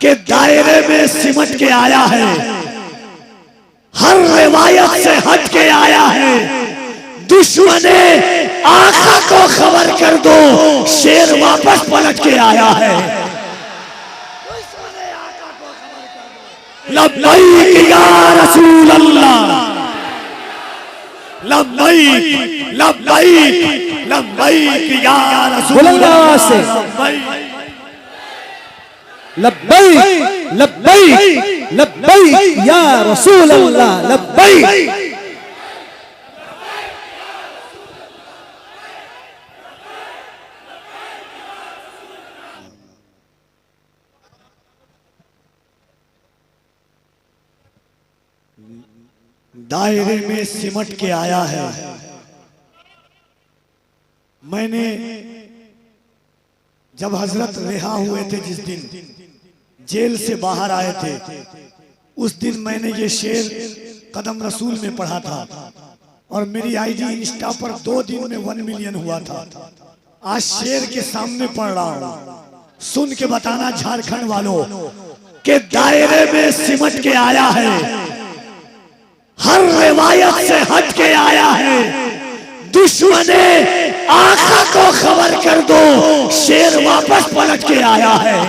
के दायरे में सिमट के आया है, हर रिवायत से हट के आया है। दुश्मने आका को खबर कर दो, शेर वापस पलट के आया है। लब्बैक या रसूल अल्लाह, लब्बैक लब्बैक लब्बैक या रसूल अल्लाह से लब्बैक लब्बैक लब्बैक या रसूल अल्लाह लब्बैक। दायरे में सिमट के आया है। मैंने जब हजरत रिहा हुए थे, जिस दिन जेल से बाहर आए थे, उस दिन मैंने ये शेर कदम रसूल में पढ़ा था और मेरी आईडी इंस्टा पर 2 दिन में 1 मिलियन हुआ था। आज शेर के सामने पढ़ रहा हूं, सुन के बताना झारखंड वालों के दायरे में सिमट के आया है, हर रिवायत से हट के आया है। दुश्मने आका को खबर कर दो, शेर वापस पलट के आया है।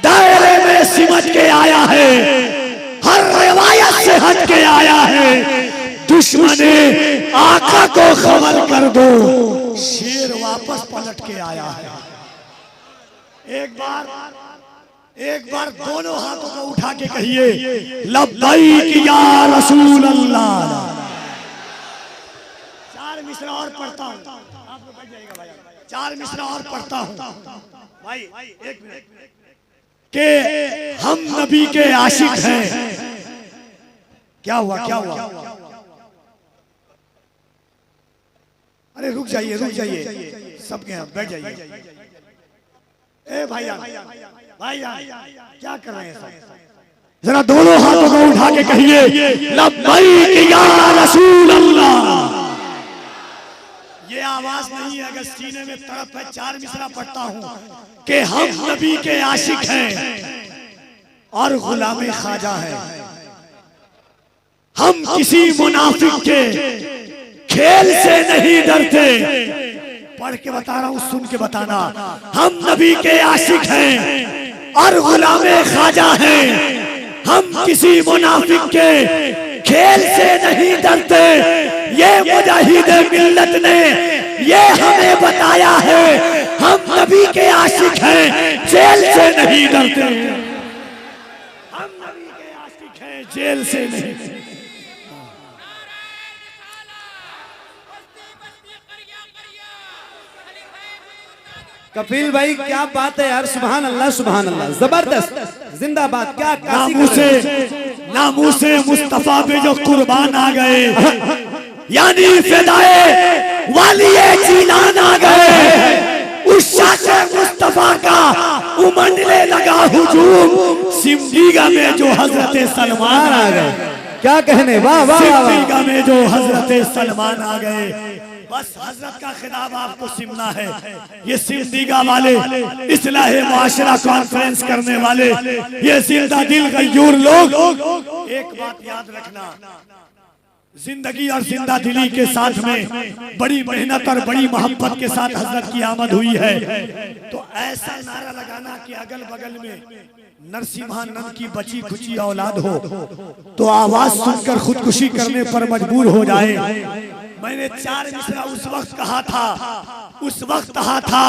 दायरे में सिमट के आया है, हर रिवायत से हट के आया है। दुश्मने आका को खबर कर दो, शेर वापस पलट के आया है। एक बार दोनों हाथों को उठा के कहिए लब्बैक या रसूल अल्लाह। 4 मिसरा और पढ़ता हूं, आप लोग बैठ जाइएगा भाई। 4 मिसरा और पढ़ता हूं भाई, 1 मिनट। के हम नबी के आशिक हैं। क्या हुआ क्या हुआ? अरे रुक जाइए सबके यहाँ बैठ जाइए। ए भाईजान क्या कर रहे हैं सब? जरा दोनों हाथों को उठा के कहिए लब्बैक या रसूल अल्लाह। ये आवाज नहीं है, अगर सीने में तड़प है। 4 मिसरा पढ़ता हूं कि हम नबी के आशिक हैं और गुलामे ख्वाजा हैं। हम किसी मुनाफिक के खेल से नहीं डरते। पढ़ के बता रहा हूं, सुन के बताना। हम नबी के आशिक हैं और गुलामे ख्वाजा हैं। हम किसी मुनाफिक के खेल से नहीं डरते। ये मुजाहिदे मिल्लत ने ये हमें बताया है। हम नबी के आशिक हैं, जेल से नहीं डरते। हम नबी के आशिक हैं, जेल से नहीं। कपिल भाई क्या बात है यार, सुभान अल्लाह जबरदस्त, जिंदाबाद। क्या नामूसे मुस्तफा पे जो कुर्बान आ गए, यानी फिदाए वालिए जीलान आ गए। उस शाखे मुस्तफा का उमड़ने लगा हुजूम। सिमडीगा में जो हजरत सलमान आ गए। क्या कहने, वाह वाह। सिमडीगा में जो हजरत सलमान आ गए। बस हजरत का खिताब आपको सुनना है। ये सिमडीगा वाले, इस्लाहे मुआशरा कॉन्फ्रेंस करने वाले, ये जिंदा दिल गयूर लोग, एक बात याद रखना, जिंदगी और जिंदा दिली के साथ में बड़ी मेहनत और बड़ी मोहब्बत के साथ हजरत की आमद हुई है। तो ऐसा नारा लगाना कि अगल बगल में नरसिम्हानंद की बची खुची औलाद हो तो आवाज सुनकर खुदकुशी करने पर मजबूर हो जाए। मैंने 4 मिसरा उस वक्त कहा था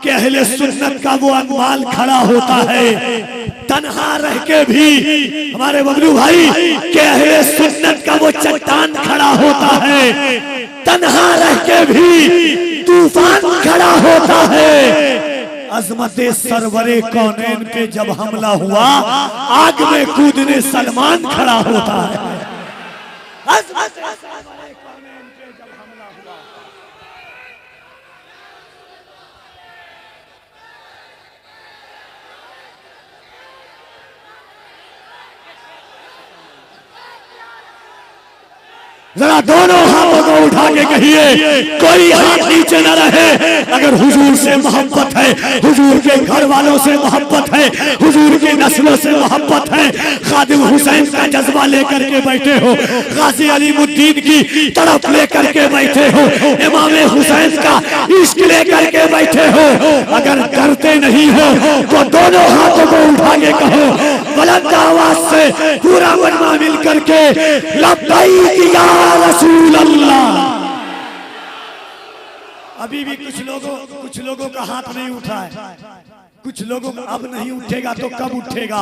कि अहले सुन्नत का वो अनवाल खड़ा होता है तन्हा रह के भी। हमारे बबलू भाई के अहले सुन्नत का वो चट्टान खड़ा होता है तन्हा रह के भी। तूफान खड़ा होता है। अजमते सरवरे कौनैन पे जब हमला हुआ, आग में कूदने सलमान खड़ा होता है। जरा दोनों हाथों को उठा के कहिए, कोई हाथ नीचे न रहे। अगर हुजूर से मोहब्बत है, हुजूर के घर वालों से मोहब्बत है, हुजूर की नस्लों से मोहब्बत है, खादिम हुसैन का जज्बा लेकर के बैठे हो, गाजी अलीमुद्दीन की तड़प लेकर के बैठे हो, इमाम हुसैन का इश्क लेकर के बैठे हो, अगर डरते नहीं हो तो दोनों हाथों को उठा के कहो बुलंद आवाज से, पूरा मजमा मिल करके, लब्बैक या रसूल अल्लाह। अभी भी कुछ लोगों का हाथ नहीं उठा है, कुछ लोगों का अब नहीं उठेगा तो कब उठेगा।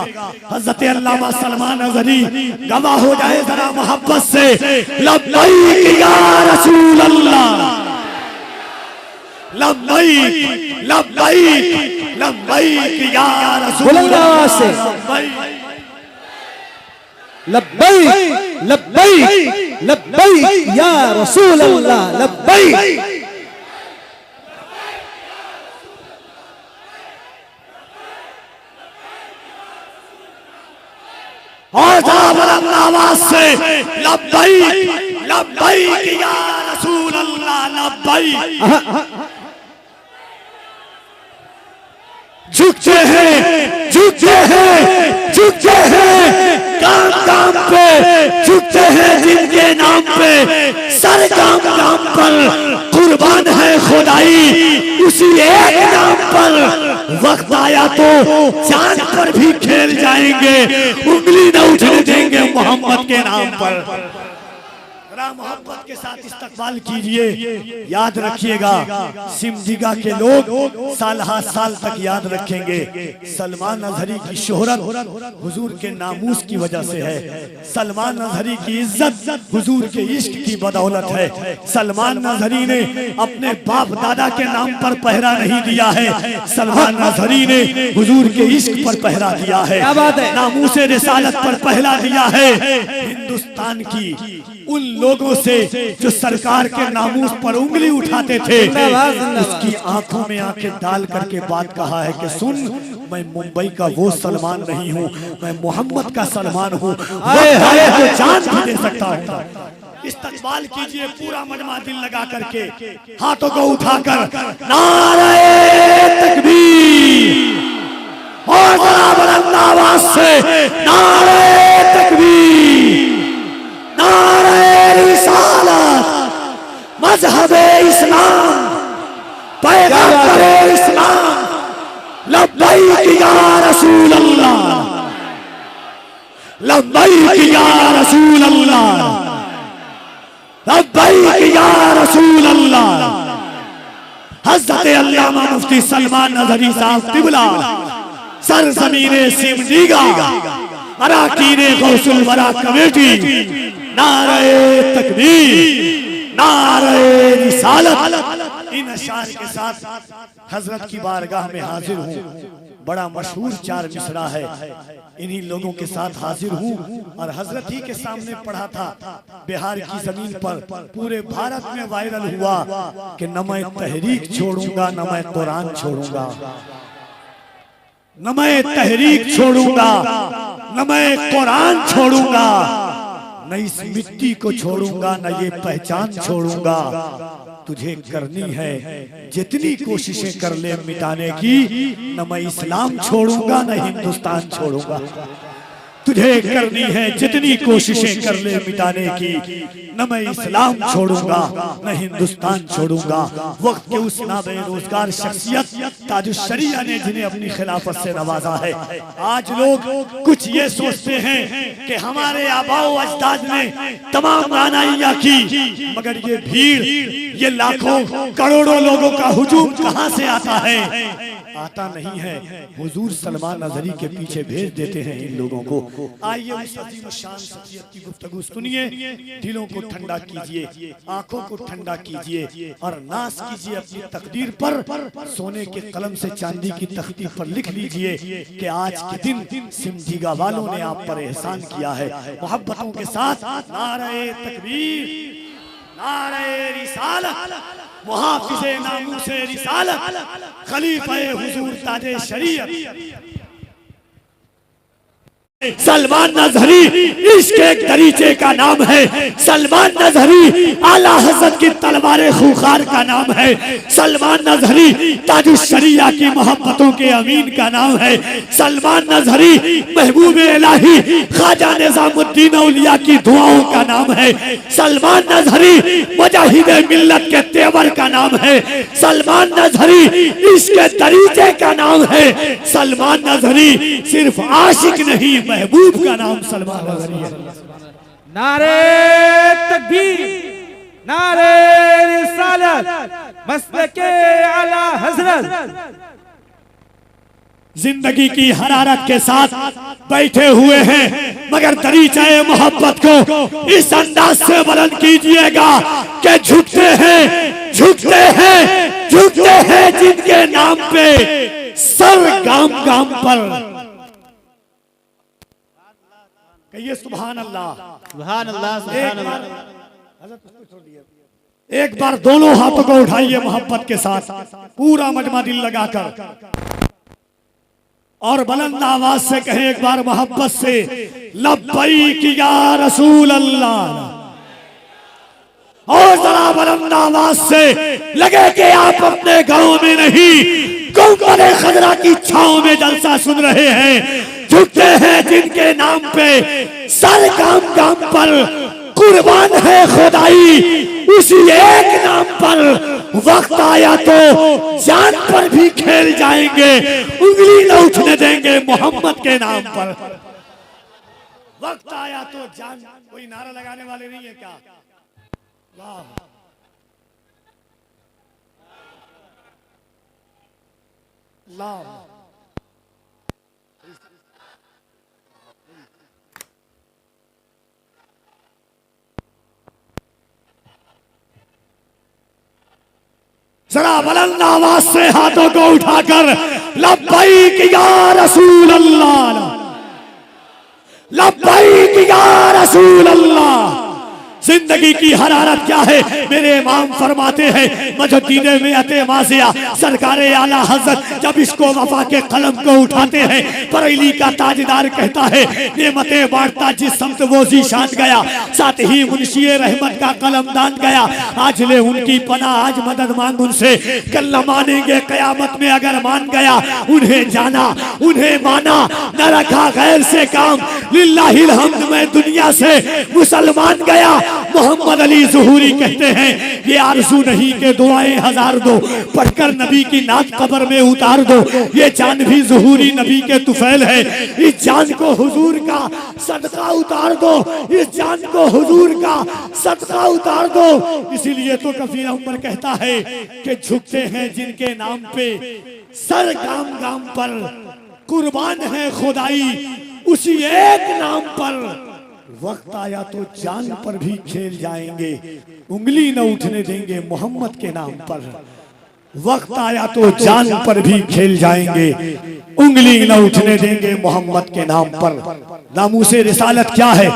हज़रत अल्लामा सलमान अज़हरी गवाह हो जाए जरा मोहब्बत से, लब्बैक या रसूल अल्लाह, लब्बैक लब्बैक लब्बैक या रसूल अल्लाह से, लब्बैक लब्बैक लब्बैक या रसूल अल्लाह, लब्बैक। और बुलंद आवाज से, लब्बैक लब्बैक या रसूल अल्लाह, लब्बैक। झुकते हैं झुकते हैं झुकते हैं, काम काम पे झुकते हैं, जिनके नाम पे सर काम काम पर कुर्बान है खुदाई, उसी एक नाम पर वक्त आया तो चांद पर भी खेल जाएंगे, उंगली न उठने देंगे मोहम्मद के नाम पर। मोहब्बत के साथ इस्तकबाल कीजिए। याद रखिएगा, सिमजीगा के लोग साल हर साल तक याद रखेंगे, सलमान अज़हरी की शोहरत हुजूर के नामूस की वजह से है, सलमान अज़हरी की इज्जत हुजूर के इश्क की बदौलत है। सलमान अज़हरी ने अपने बाप दादा के नाम पर पहरा नहीं दिया है, सलमान अज़हरी ने हुजूर के इश्क पर पहरा दिया है, नामूस रिसालत पर पहरा दिया है। हिंदुस्तान की उन लोगों से जो सरकार के नामूस पर उंगली उठाते थे, उसकी आंखों में आंखें डाल करके बात कहा है कि सुन, मैं मुंबई का वो सलमान नहीं हूँ, मैं मोहम्मद का सलमान हूँ, तो जान भी दे सकता हूँ। इस्तकबाल कीजिए पूरा मजमा दिल लगा करके, हाथों को उठाकर नारे तकबीर, और बड़ा बुलंद आवाज से नारे तकबीर, नारे रिसालत, मजहबे इस्लाम, पैगंबरे इस्लाम, लब्बैक या रसूल अल्लाह, लब्बैक या रसूल अल्लाह, लब्बैक या रसूल अल्लाह। हज़रत अल्लामा मुफ्ती सलमान अज़हरी साहब तिबला, सरज़मीने सिमजीगा, अराकीने गौसुल वरा कमेटी, नारे तकबीर, नारे रिसालत। इन अशार के साथ हजरत की बारगाह में हाजिर हूँ। बड़ा मशहूर चार मिसरा है, इन्हीं लोगों के साथ हाजिर हूँ और हजरत ही के सामने पढ़ा था। बिहार की जमीन पर पूरे भारत में वायरल हुआ कि न मैं तहरीक छोड़ूंगा न मैं कुरान छोड़ूंगा, न मैं तहरीक छोड़ूंगा न मैं कुरान छोड़ूंगा, न इस मिट्टी को छोड़ूंगा न ये पहचान छोड़ूंगा। तुझे करनी है जितनी कोशिशें कर ले मिटाने की, न मैं इस्लाम छोड़ूंगा न हिंदुस्तान छोड़ूंगा। तुझे करनी है जितनी कोशिशें कर ले मिटाने की, न मैं इस्लाम छोड़ूंगा न हिंदुस्तान छोड़ूंगा। वक्त के उस नाबेरोजगार शख्सियत ताजुश्शरिया ने जिन्हें अपनी खिलाफत से नवाजा है, आज लोग कुछ ये सोचते हैं कि हमारे आबाओ अजदाद ने तमाम रानाइयां की, मगर ये भीड़, ये लाखों करोड़ों लोगों का हुजूम कहां से आता है? आता नहीं है, हुजूर सलमान अज़हरी के पीछे भेज देते हैं इन लोगों को। आइए उस अजीम शान शख्सियत की गुफ्तगू सुनिए, दिलों को ठंडा कीजिए, आंखों को ठंडा कीजिए और नाज कीजिए अपनी तकदीर पर। सोने के कलम से चांदी की तख्ती पर लिख लीजिए कि आज के दिन सिमजीगा वालों ने आप पर एहसान किया है। मोहब्बतों के साथ नारे तकबीर, नारे रिसालत, मुहाफिज़े नामूसे रिसालत, खलीफे हुजूर ताजे शरीयत। सलमान नजहरी इश्क एक दरीचे का नाम है। सलमान नजहरी आला हजरत की तलवारे खूंखार का नाम है। सलमान नजहरी ताजुश शरिया की मोहब्बतों के अमीन का नाम है। सलमान नजहरी महबूब इलाही ख्वाजा निजामुद्दीन औलिया की दुआओं का नाम है। सलमान नजहरी मुजाहिद मिल्लत के तेवर का नाम है। सलमान नजहरी इश्क दरीचे का नाम है। सलमान नजहरी सिर्फ आशिक नहीं, महबूब का नाम सलमान नजहरी है। नारे तकबीर, नारे रिसालत, मसलके आला हजरत। जिंदगी की हरारत के साथ बैठे हुए हैं, मगर दरीचाए मोहब्बत को इस अंदाज से बुलंद कीजिएगा कि झुकते हैं, झुकते हैं, झुकते हैं जिनके नाम पे सर गाम गाम पर। कहिए सुभान अल्लाह, सुभान अल्लाह, सुभान अल्लाह। एक बार दोनों हाथों को उठाइए मोहब्बत के साथ, पूरा मजमा दिल लगाकर, और बुलंद आवाज से कहें एक बार मोहब्बत से, लब्बैक या रसूल अल्लाह। और जरा बुलंद आवाज से लगे कि आप अपने घरों में नहीं, गौहर खजरा की छांव में जलसा सुन रहे हैं। झुकते हैं जिनके नाम पे सर गाम गाम पर, कुर्बान है खुदाई उसी एक नाम पर। वक्त आया तो जान पर भी खेल जाएंगे, उंगली न उठने देंगे मोहम्मद के नाम पर। वक्त आया तो जान। कोई नारा लगाने वाले नहीं है क्या? वाह, वाह। जरा बुलंद आवाज से हाथों को उठाकर, लब्बैक या रसूल अल्लाह, लब्बैक या रसूल अल्लाह। जिंदगी की हरारत क्या है? मेरे इमाम फरमाते हैं, मजदीने में अते माजिया सरकारे आला हजरत जब इसको वफा के कलम को उठाते हैं, बरेली का ताजदार कहता है, नेमतें बांटता जिस समत वो जीशान गया, साथ ही मुंशी रहमत का कलम दान गया। आज ले उनकी पनाह, आज मदद मांग उनसे, कल न मानेंगे कयामत में अगर मान गया। उन्हें जाना, उन्हें माना, न रखा गैर से काम, लिल्लाहिल हम्द मैं दुनिया से मुसलमान गया। मोहम्मद अली ज़ुहूरी कहते हैं, ये आरज़ू नहीं के दुआएं हजार दो, पढ़कर नबी की नात कब्र में उतार दो। ये जान भी ज़ुहूरी नबी के तुफैल है, इस जान को हुजूर का सदका उतार दो, इस जान को हुजूर का सदका उतार दो। इसीलिए तो कफीर उमर कहता है कि झुकते हैं जिनके नाम पे सर गाम गाम पर, कुर्बान है खुदाई उसी एक नाम पर। वक्त आया तो जान पर भी खेल जाएंगे, उंगली न उठने देंगे मोहम्मद के नाम पर। वक्त आया तो जान पर भी खेल जाएंगे, उंगली न उठने देंगे मोहम्मद के नाम पर। नामूसे रिसालत क्या है?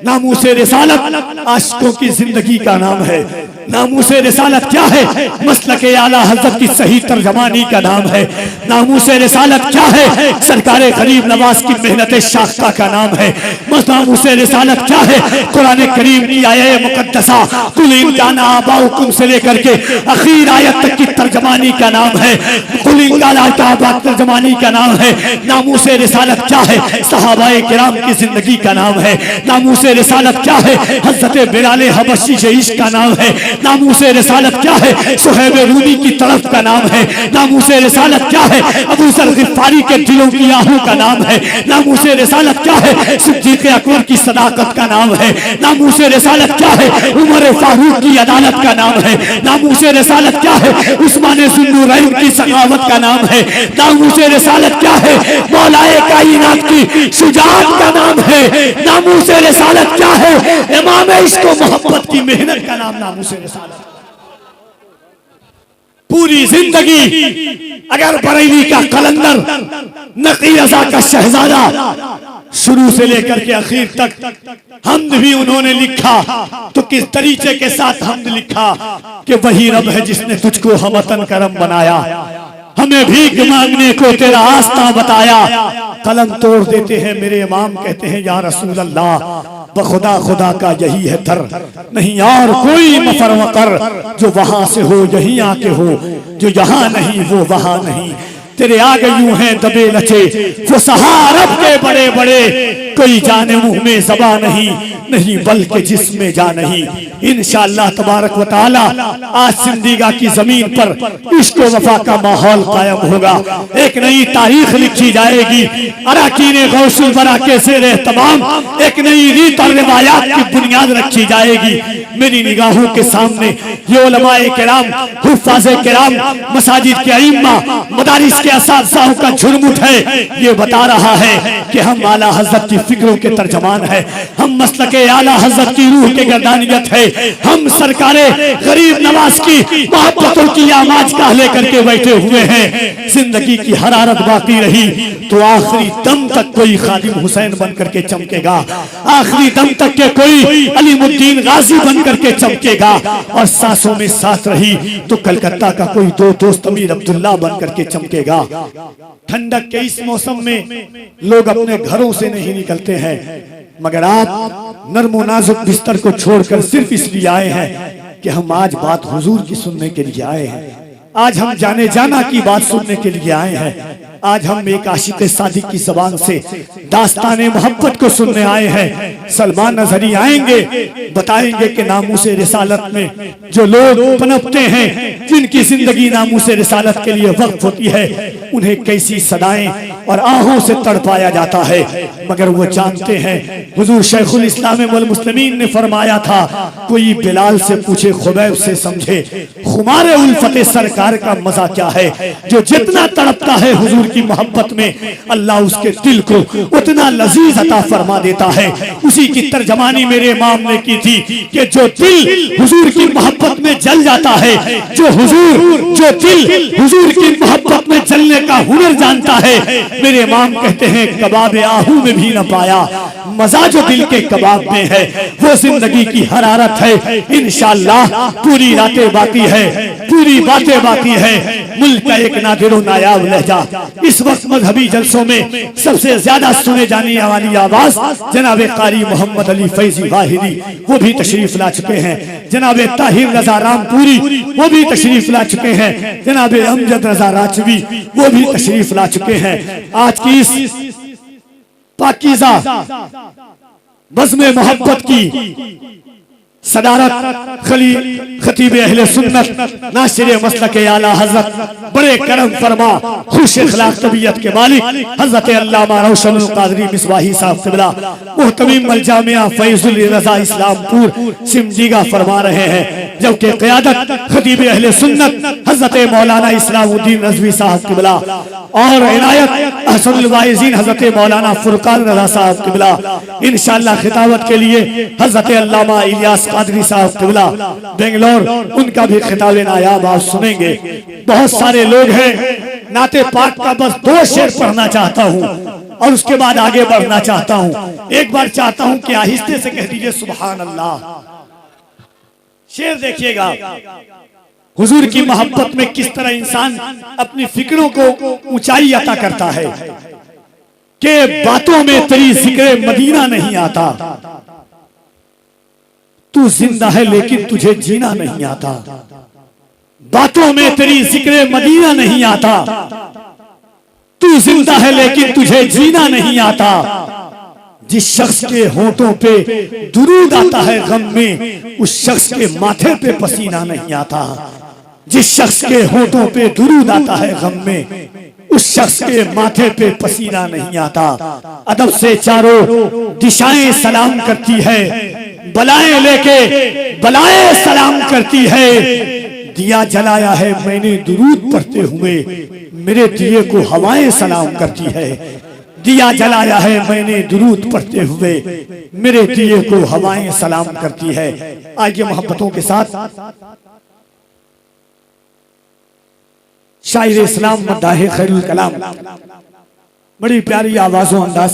नामूसे रिसालत आशिकों की जिंदगी का नाम है। नामूसे रिसालत क्या है? मसलके आला हजरत की सही तर्जमानी का नाम है। नामूसे रिसालत क्या है? सरकारे गरीब नवाज की मेहनत शाख्ता का नाम है। नामूसे रिसालत क्या है? कुरान करीम की आयत मुकद्दसा कुल इन काना आबाउकुम से लेकर के आखिर आयत तक की तर्जमानी का नाम है। कुल इन काना तर्जमानी का नाम है। नामूसे रिसालत क्या है? सहाबाए किराम की जिंदगी का नाम है। नामूसे रिसालत क्या है? हजरत बिलाल हबशी से इश्क का नाम है। नामूसे रिसालत क्या है? सुहैब रूमी की तरफ का नाम है। नामूसे रिसालत क्या है? अबू जर गिफारी के दिलों की आहू का नाम है। नामूसे रिसालत क्या है? सिद्दीक़ अकबर की सदाकत का नाम है। नामूसे रिसालत क्या है? उमर फारूक की अदालत का नाम है। नामूसे रिसालत क्या है? उस्मान ज़ुन्नूरैन की सखावत का नाम है। नामूसे रिसालत क्या है? मौलाए कायनात की शुजाअत का नाम है। नामूसे रिसालत क्या है? इमाम इश्क व मोहब्बत की मेहनत का नाम नामूसे रिसालत। पूरी जिंदगी अगर बरेली का कलंदर, नकी रज़ा का शहजादा, शुरू से लेकर के आखिर तक हमद भी उन्होंने लिखा, तो किस तरीके के साथ हमद लिखा कि वही रब है जिसने तुझको हमतन करम बनाया। हमें भीख मांगने को तेरा आस्था बताया, कलम तोड़ देते हैं मेरे इमाम कहते हैं या रसूल अल्लाह बखुदा खुदा का यही है दर, नहीं और कोई मफर मकर, जो वहां से हो यहीं आके हो, जो यहाँ नहीं वो वहां नहीं। तेरे आगे यूं हैं दबे लचे वो सहारब के बड़े बड़े, कोई जाने मुंह में ज़बा नहीं, नहीं बल्कि जिस्म जा नहीं। इंशाअल्लाह तबारक व तआला आज सिंदीगा की जमीन पर इश्क व वफा का माहौल कायम होगा, एक नई तारीख लिखी जाएगी। अराकीने गौसुल बरा के ज़ेरे तमाम एक नई रीत और रिवायात की बुनियाद रखी जाएगी। मेरी निगाहों के सामने ये उलमाए किराम, हुफ़ाज़े किराम, मसाजिद के अइम्मा, मदारिस के असातिज़ाओं का झुरमुट है, ये बता रहा है कि हम आला हज़रत की फिक्रों के तर्जमान है, हम मसलके आला हज़रत की रूह के गर्दानियत है, हम सरकारे गरीब नवाज की मोहब्बतों की आवाज का लेकर के बैठे हुए हैं। जिंदगी की हरारत बाकी रही तो आखिरी दम तक कोई खादिम हुसैन बन करके चमकेगा, आखिरी दम तक के कोई अलीमुद्दीन गाजी बन करके चमकेगा, और सांसों में सांस रही तो कलकत्ता का कोई दो दोस्त अमीर अब्दुल्ला बन करके चमकेगा। ठंडक के इस मौसम में लोग अपने घरों से नहीं निकलते हैं, मगर आप नर्मो नाजुक बिस्तर को छोड़कर सिर्फ इसलिए आए हैं कि हम आज बात हुजूर की सुनने के लिए आए हैं, आज हम जाने जाना की बात सुनने के लिए आए हैं, आज हम एक आशिक सादिक की जबान से दास्ताने मोहब्बत को सुनने आए हैं। सलमान नजरी आएंगे, बताएंगे कि नामूसे रिसालत में जो लोग पनपते हैं, जिनकी जिंदगी नामूसे रिसालत के लिए वक्फ होती है, उन्हें कैसी सदाएं और आहों से तड़पाया जाता है, मगर वो जानते हैं हुजूर शेखुल इस्लाम वल मुस्लिमीन ने फरमाया था, कोई बिलाल से पूछे खुबैब से समझे खुमारे उल्फते सरकार का मजा क्या है। जो जितना तड़पता है हुजूर की मोहब्बत में, अल्लाह उसके दिल को उतना लजीज अता फरमा देता है। उसी की तर्जमानी मेरे इमाम ने की थी कि जो दिल हुजूर की मोहब्बत में जल जाता है, जो दिल हुजूर की मोहब्बत में जलने का हुनर जानता है, मेरे इमाम कहते हैं कबाब आहू में भी न पाया मजा जो दिल के कबाब में है, वो जिंदगी की हरारत है। इंशाअल्लाह पूरी रातें बाकी है, पूरी बातें बाकी है। मुल्क का एक नादिरो नायाब लहजा, इस वक्त मजहबी जलसों में सबसे ज्यादा सुने जाने वाली आवाज जनाबे कारी मोहम्मद अली फैजी वाहिदी, वो भी तशरीफ ला चुके हैं। जनाबे ताहिर रजा रामपुरी, वो भी तशरीफ ला चुके हैं। जनाबे अमजद रजा राजवी, वो भी तशरीफ ला चुके हैं। आज की इस पाकीज़ा बज़्म मोहब्बत की सदारत खतीब अहले सुन्नत नासिर मसलक आला हज़रत बड़े करम फरमा खुश अखलाक तबीयत के मालिक हज़रत अल्लामा रोशनुल क़ादरी मिसबाही साहब क़िबला मुहतमीम अल जामिया फैज़ुल रज़ा इस्लामपुर सिमजीगा फरमा रहे हैं, जबकि क़यादत खतीब अहले सुन्नत हज़रत मौलाना इस्लामुद्दीन रज़वी साहब क़िबला और इनायत अहसनुल वाइज़ीन हज़रत मौलाना फुरकान रज़ा साहब क़िबला इंशाअल्लाह खिताबत के लिए हज़रत अल्लामा इलियास क़ादरी साहब क़िबला बेंगलोर, उनका भी खिताब नायाब आप सुनेंगे। बहुत सारे लोग हैं, नाते पाक का बस 2 शेर पढ़ना चाहता हूँ और उसके बाद आगे बढ़ना चाहता हूँ। एक बार चाहता हूँ कि आहिस्ते से कह दीजिए सुभान अल्लाह। शेर देखिएगा, हुजूर की मोहब्बत में किस तरह इंसान अपनी फिक्रों को ऊंचाई अता करता है कि बातों में तेरी जिक्र मदीना नहीं आता, तू जिंदा है लेकिन तुझे जीना नहीं आता। बातों में तेरी जिक्र मदीना नहीं आता, तू जिंदा है लेकिन तुझे जीना नहीं आता। जिस शख्स के होठों पे दुरूद आता है गम में, उस शख्स के माथे पे पसीना नहीं आता। जिस शख्स के होठों पे दुरूद आता है गम में, उस शख्स के माथे पे पसीना नहीं आता। अदब से चारों दिशाएं सलाम करती है, बलाएं लेके बलाएं सलाम करती है। दिया जलाया है मैंने दुरूद पढ़ते हुए, मेरे दिए को हवाएं सलाम करती है। दिया जलाया है मैंने दुरूद पढ़ते हुए, मेरे दिए को हवाएं सलाम करती है। आइए मोहब्बतों के साथ शायर इस्लाम मद्दाह खैरुल कलाम बड़ी प्यारी आवाजों अंदाज